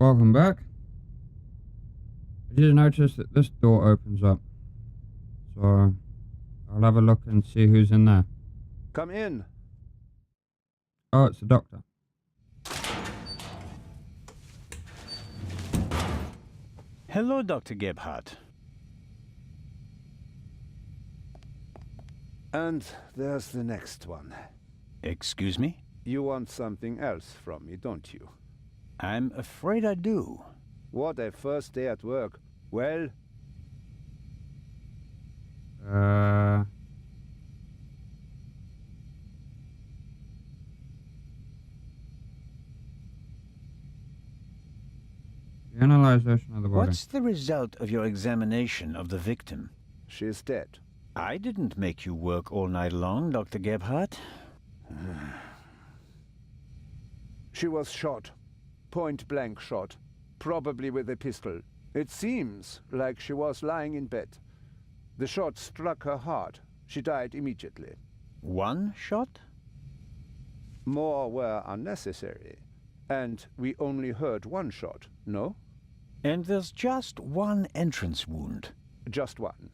Welcome back. I just noticed that this door opens up, so I'll have a look and see who's in there. Come in. Oh, it's the doctor. Hello, Dr. Gebhardt. And there's the next one. Excuse me? You want something else from me, don't you? I'm afraid I do. What a first day at work. Well, The analyzation of the body. What's the result of your examination of the victim? she's dead. I didn't make you work all night long, Dr. Gebhardt. She was shot. Point-blank shot. Probably with a pistol. It seems like she was lying in bed. The shot struck her heart. She died immediately. One shot? More were unnecessary. And we only heard one shot, no? And there's just one entrance wound. Just one.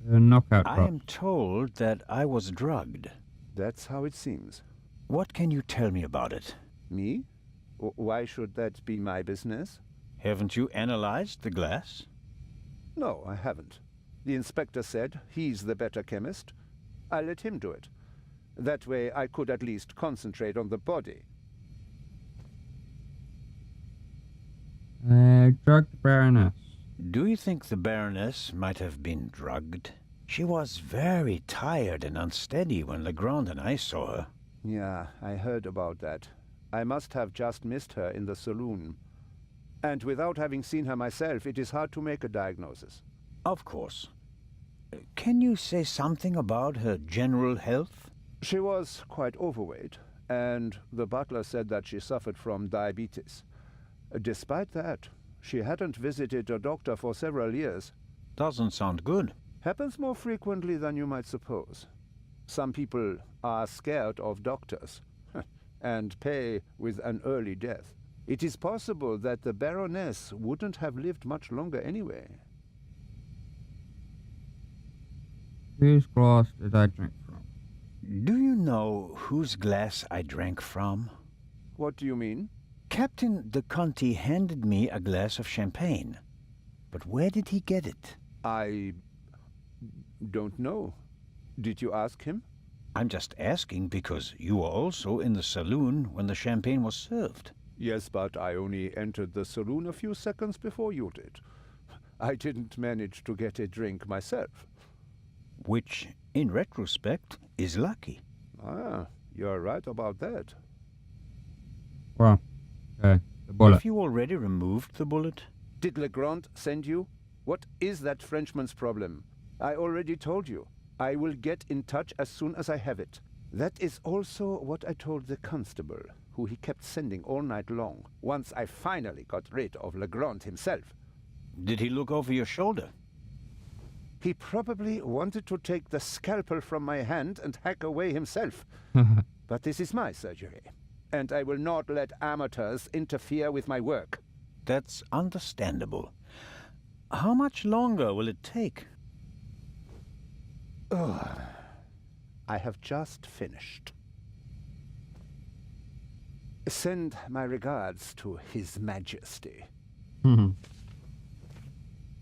A knockout I drop. am told that I was drugged. That's how it seems. What can you tell me about it? Me? Why should that be my business? Haven't you analyzed the glass? No, I haven't. The inspector said he's the better chemist. I let him do it. That way I could at least concentrate on the body. Drugged Baroness. Do you think the Baroness might have been drugged? She was very tired and unsteady when Legrand and I saw her. Yeah, I heard about that. I must have just missed her in the saloon. And without having seen her myself, it is hard to make a diagnosis. Of course. Can you say something about her general health? She was quite overweight, and the butler said that she suffered from diabetes. Despite that, she hadn't visited a doctor for several years. Doesn't sound good. Happens more frequently than you might suppose. Some people are scared of doctors and pay with an early death. It is possible that the Baroness wouldn't have lived much longer anyway. Whose glass did I drink from? Do you know whose glass I drank from? What do you mean? Captain de Conti handed me a glass of champagne. But where did he get it? I don't know. Did you ask him? I'm just asking because you were also in the saloon when the champagne was served. Yes, but I only entered the saloon a few seconds before you did. I didn't manage to get a drink myself. Which, in retrospect, is lucky. Ah, you're right about that. Well, okay, the bullet. Have you already removed the bullet? Did Legrand send you? What is that Frenchman's problem? I already told you. I will get in touch as soon as I have it. That is also what I told the constable, who he kept sending all night long, once I finally got rid of Legrand himself. Did he look over your shoulder? He probably wanted to take the scalpel from my hand and hack away himself. But this is my surgery, and I will not let amateurs interfere with my work. That's understandable. How much longer will it take? I have just finished. Send my regards to His Majesty.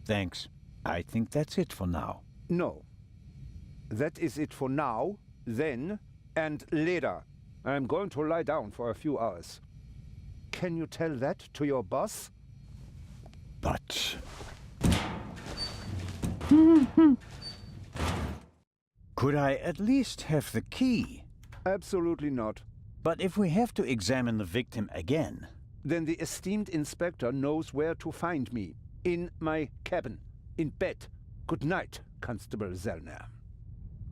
Thanks. I think that's it for now. No. That is it for now, then, and later. I'm going to lie down for a few hours. Can you tell that to your boss? But... Could I at least have the key? Absolutely not. But if we have to examine the victim again... Then the esteemed inspector knows where to find me. In my cabin. In bed. Good night, Constable Zellner.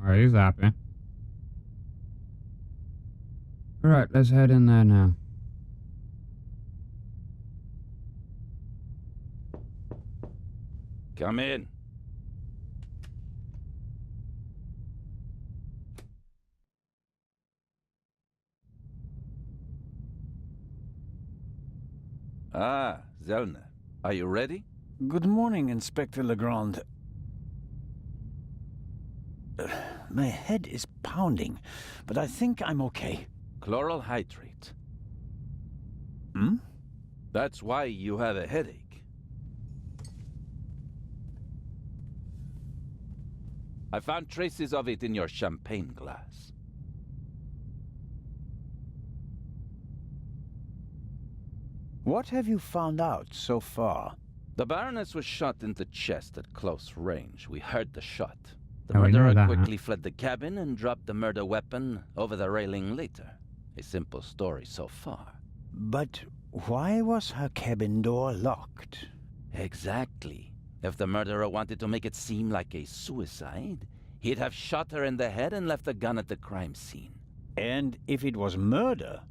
Alright, he's happy. Alright, let's head in there now. Come in. Ah, Zellner. Are you ready? Good morning, Inspector Legrand. My head is pounding, but I think I'm okay. Chloral hydrate. Hmm? That's why you have a headache. I found traces of it in your champagne glass. What have you found out so far? The Baroness was shot in the chest at close range. We heard the shot. The Oh, we know murderer that. quickly fled the cabin and dropped the murder weapon over the railing later. A simple story so far. But why was her cabin door locked? Exactly. If the murderer wanted to make it seem like a suicide, he'd have shot her in the head and left the gun at the crime scene. And if it was murder,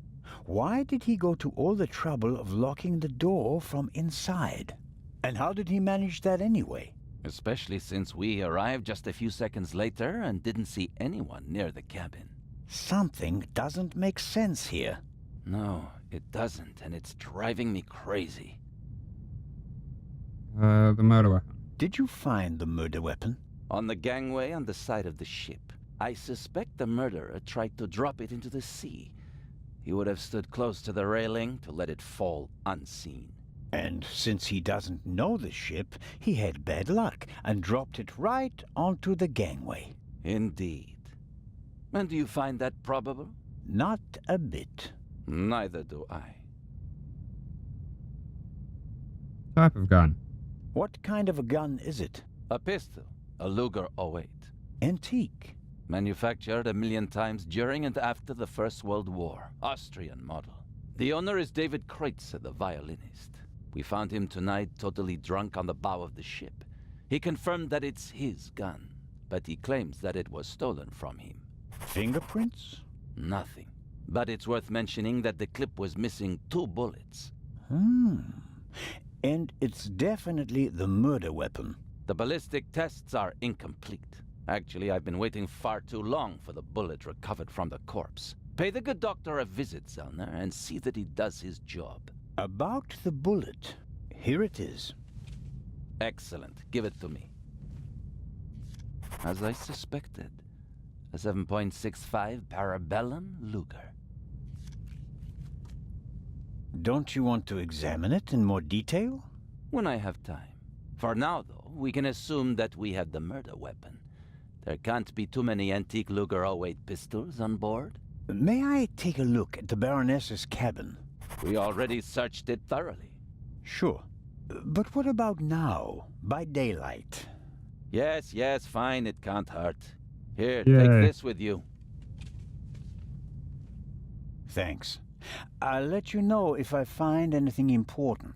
why did he go to all the trouble of locking the door from inside? And how did he manage that anyway? Especially since we arrived just a few seconds later and didn't see anyone near the cabin. Something doesn't make sense here. No, it doesn't, and it's driving me crazy. The murder weapon. Did you find the murder weapon? On the gangway on the side of the ship. I suspect the murderer tried to drop it into the sea. He would have stood close to the railing to let it fall unseen. And since he doesn't know the ship, he had bad luck and dropped it right onto the gangway. Indeed. And do you find that probable? Not a bit. Neither do I. Type of gun. What kind of a gun is it? A pistol, a Luger 08. Antique. Manufactured 1,000,000 times during and after the First World War. Austrian model. The owner is David Kreutzer, the violinist. We found him tonight totally drunk on the bow of the ship. He confirmed that it's his gun, but he claims that it was stolen from him. Fingerprints? Nothing. But it's worth mentioning that the clip was missing 2 bullets. And it's definitely the murder weapon. The ballistic tests are incomplete. Actually, I've been waiting far too long for the bullet recovered from the corpse. Pay the good doctor a visit, Zellner, and see that he does his job. About the bullet. Here it is. Excellent. Give it to me. As I suspected, a 7.65 Parabellum Luger. Don't you want to examine it in more detail? When I have time. For now, though, we can assume that we had the murder weapon. There can't be too many antique Luger 08 pistols on board. May I take a look at the Baroness's cabin? We already searched it thoroughly. Sure. But what about now, by daylight? Yes, fine, it can't hurt. Here, Yeah. take this with you. Thanks. I'll let you know if I find anything important.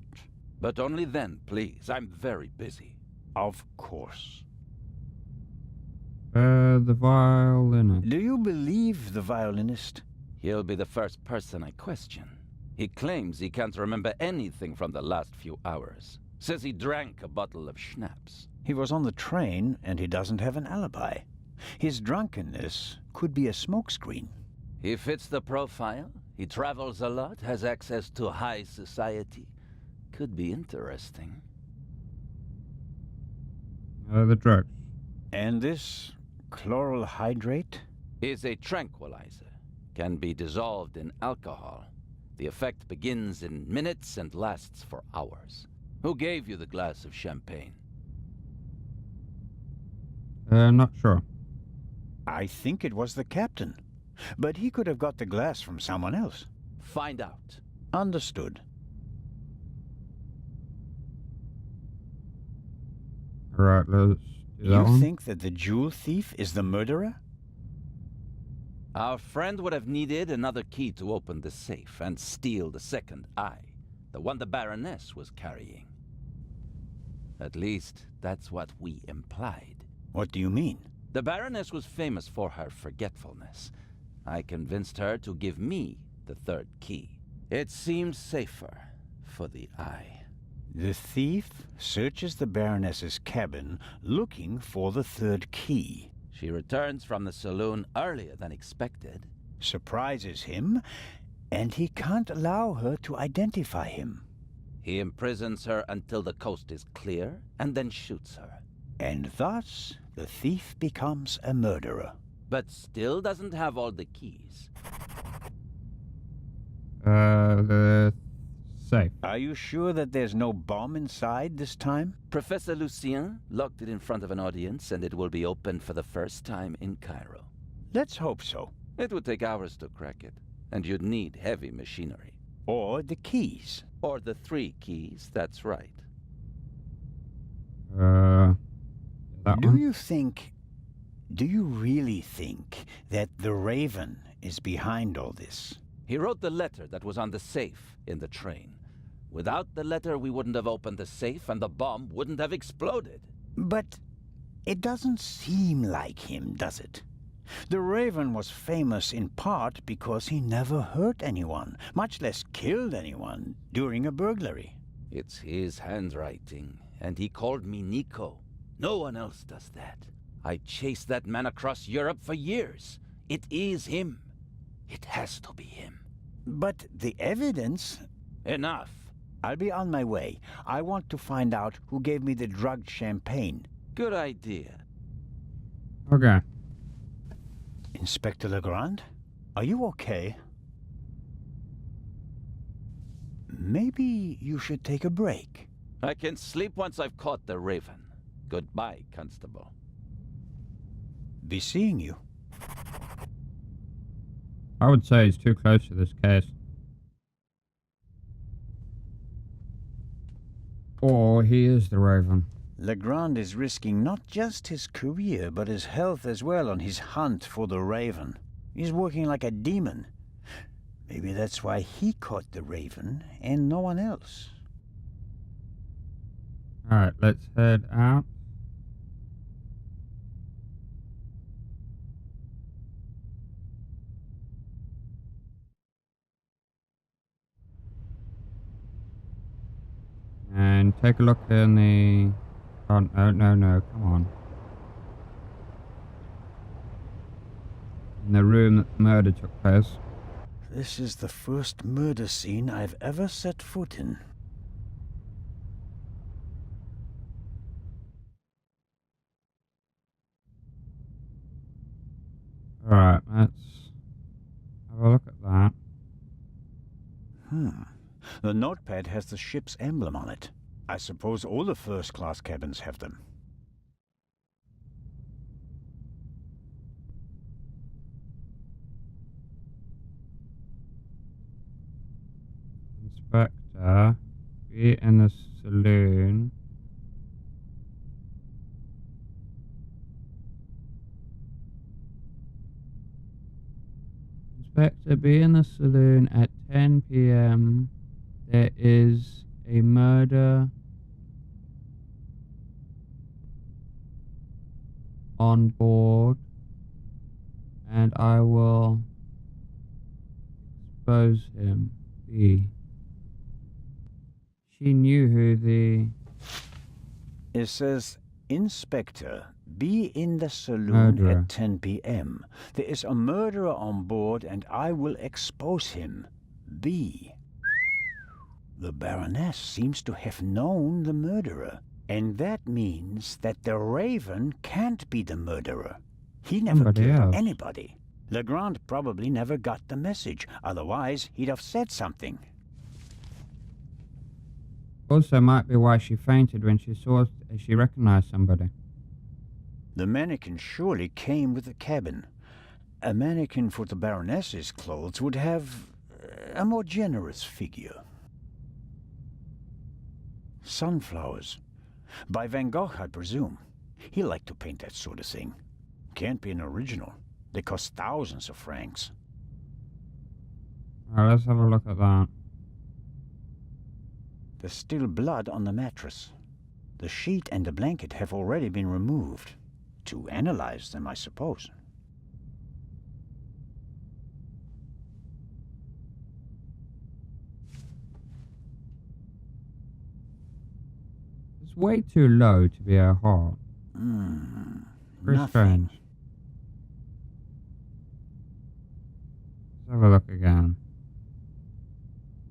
But only then, please. I'm very busy. Of course. The violinist. Do you believe the violinist? He'll be the first person I question. He claims he can't remember anything from the last few hours. Says he drank a bottle of schnapps. He was on the train and he doesn't have an alibi. His drunkenness could be a smokescreen. He fits the profile. He travels a lot, has access to high society. Could be interesting. The drugs. And this chloral hydrate? Is a tranquilizer. Can be dissolved in alcohol. The effect begins in minutes and lasts for hours. Who gave you the glass of champagne? Not sure. I think it was the captain. But he could have got the glass from someone else. Find out. Understood. Alright, let's do that You one. think that the jewel thief is the murderer? Our friend would have needed another key to open the safe and steal the second eye, the one the Baroness was carrying. At least, that's what we implied. What do you mean? The Baroness was famous for her forgetfulness. I convinced her to give me the third key. It seemed safer for the eye. The thief searches the Baroness's cabin looking for the third key. She returns from the saloon earlier than expected. Surprises him, and he can't allow her to identify him. He imprisons her until the coast is clear, and then shoots her. And thus, the thief becomes a murderer. But still doesn't have all the keys. The safe. Are you sure that there's no bomb inside this time? Professor Lucien locked it in front of an audience, and it will be opened for the first time in Cairo. Let's hope so. It would take hours to crack it, and you'd need heavy machinery. Or the keys. Or the 3 keys, that's right. That Do one? you really think that the Raven is behind all this? He wrote the letter that was on the safe in the train. Without the letter, we wouldn't have opened the safe, and the bomb wouldn't have exploded. But it doesn't seem like him, does it? The Raven was famous in part because he never hurt anyone, much less killed anyone, during a burglary. It's his handwriting, and he called me Nico. No one else does that. I chased that man across Europe for years. It is him. It has to be him. But the evidence... Enough. I'll be on my way. I want to find out who gave me the drugged champagne. Good idea. Okay. Inspector Legrand? Are you okay? Maybe you should take a break. I can sleep once I've caught the Raven. Goodbye, Constable. Be seeing you. I would say he's too close to this case. Or he is the Raven. Legrand is risking not just his career, but his health as well on his hunt for the Raven. He's working like a demon. Maybe that's why he caught the Raven and no one else. Alright, let's head out. And take a look in the... Oh, no, come on. In the room that the murder took place. This is the first murder scene I've ever set foot in. Alright, let's have a look at that. The notepad has the ship's emblem on it. I suppose all the first-class cabins have them. Inspector, be in the saloon. Inspector, be in the saloon at 10 p.m. There is a murder on board, and I will expose him. B. She knew who the... It says, Inspector, be in the saloon Murderer. at 10 p.m. There is a murderer on board and I will expose him. B. The Baroness seems to have known the murderer. And that means that the Raven can't be the murderer. He never Somebody killed else. anybody. Legrand probably never got the message. Otherwise, he'd have said something. Also might be why she fainted when she recognized somebody. The mannequin surely came with the cabin. A mannequin for the Baroness's clothes would have a more generous figure. Sunflowers. By Van Gogh, I presume. He liked to paint that sort of thing. Can't be an original. They cost thousands of francs. Alright, let's have a look at that. There's still blood on the mattress. The sheet and the blanket have already been removed. To analyze them, I suppose. It's way too low to be a heart. Very Nothing. strange. Let's have a look again.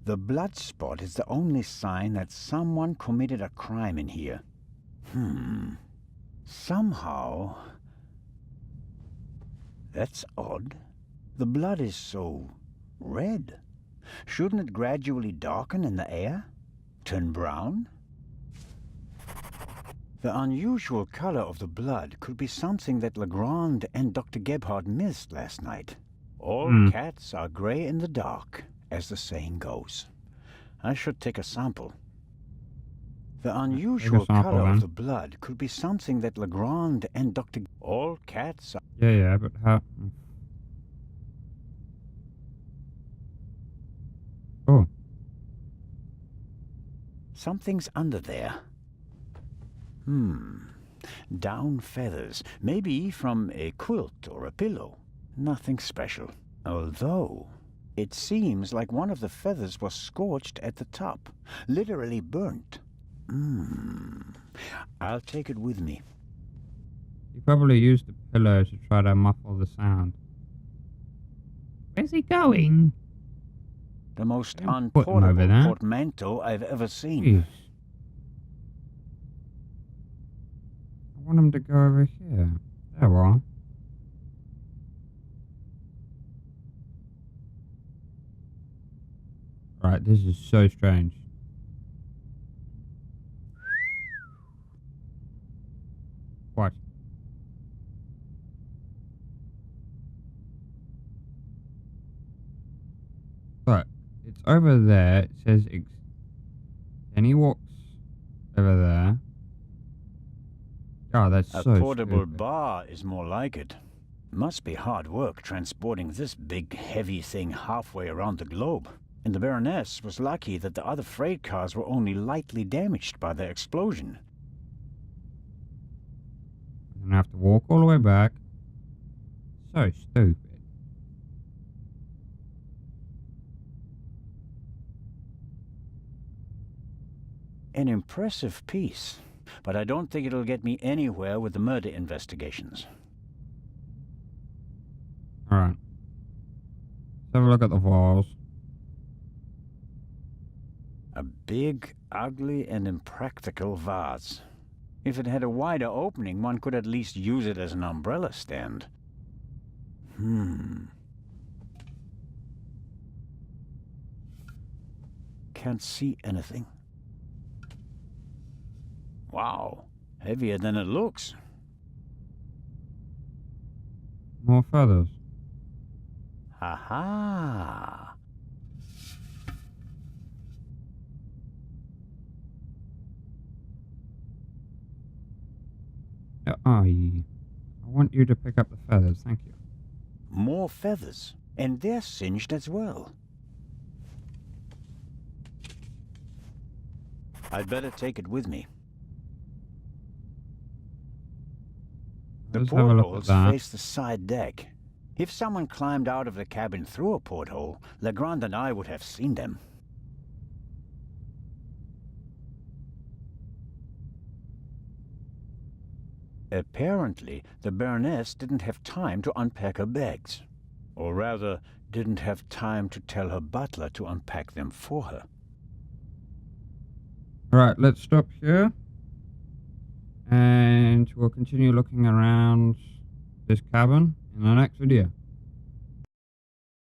The blood spot is the only sign that someone committed a crime in here. Somehow... That's odd. The blood is so red. Shouldn't it gradually darken in the air? Turn brown? The unusual color of the blood could be something that Legrand and Dr. Gebhardt missed last night. All cats are gray in the dark, as the saying goes. I should take a sample. The unusual color of the blood could be something that Legrand and Dr. All cats are... Yeah, but how... Oh. Something's under there. Down feathers. Maybe from a quilt or a pillow. Nothing special. Although, it seems like one of the feathers was scorched at the top. Literally burnt. I'll take it with me. He probably used the pillow to try to muffle the sound. Where's he going? The most Don't put him over unportable there. portmanteau I've ever seen. Jeez. I want him to go over here. There we are. Right, this is so strange. What? Look, it's over there. It says then he walks over there. Oh, that's A so portable stupid. bar is more like it. Must be hard work transporting this big, heavy thing halfway around the globe. And the Baroness was lucky that the other freight cars were only lightly damaged by the explosion. And I have to walk all the way back. So stupid. An impressive piece, but I don't think it'll get me anywhere with the murder investigations. Alright. Let's have a look at the walls. A big, ugly, and impractical vase. If it had a wider opening, one could at least use it as an umbrella stand. Can't see anything. Wow, heavier than it looks. More feathers. Aha! I want you to pick up the feathers, thank you. More feathers, and they're singed as well. I'd better take it with me. The Let's have a look at portholes that. face the side deck. If someone climbed out of the cabin through a porthole, Legrand and I would have seen them. Apparently, the Baroness didn't have time to unpack her bags. Or rather, didn't have time to tell her butler to unpack them for her. Alright, let's stop here. And we'll continue looking around this cabin in the next video.